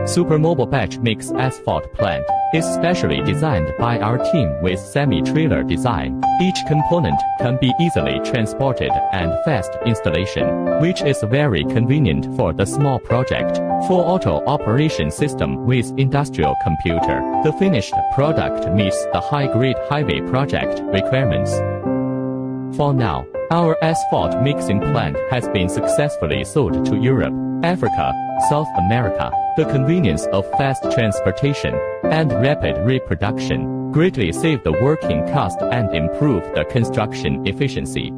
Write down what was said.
Supermobile batch mix asphalt plant is specially designed by our team with semi-trailer design. Each component can be easily transported and fast installation, which is very convenient for the small project. Full auto operation system with industrial computer. The finished product meets the high-grade highway project requirements. For now, our asphalt mixing plant has been successfully sold to Europe, Africa, South America. The convenience of fast transportation and rapid reproduction greatly save the working cost and improve the construction efficiency.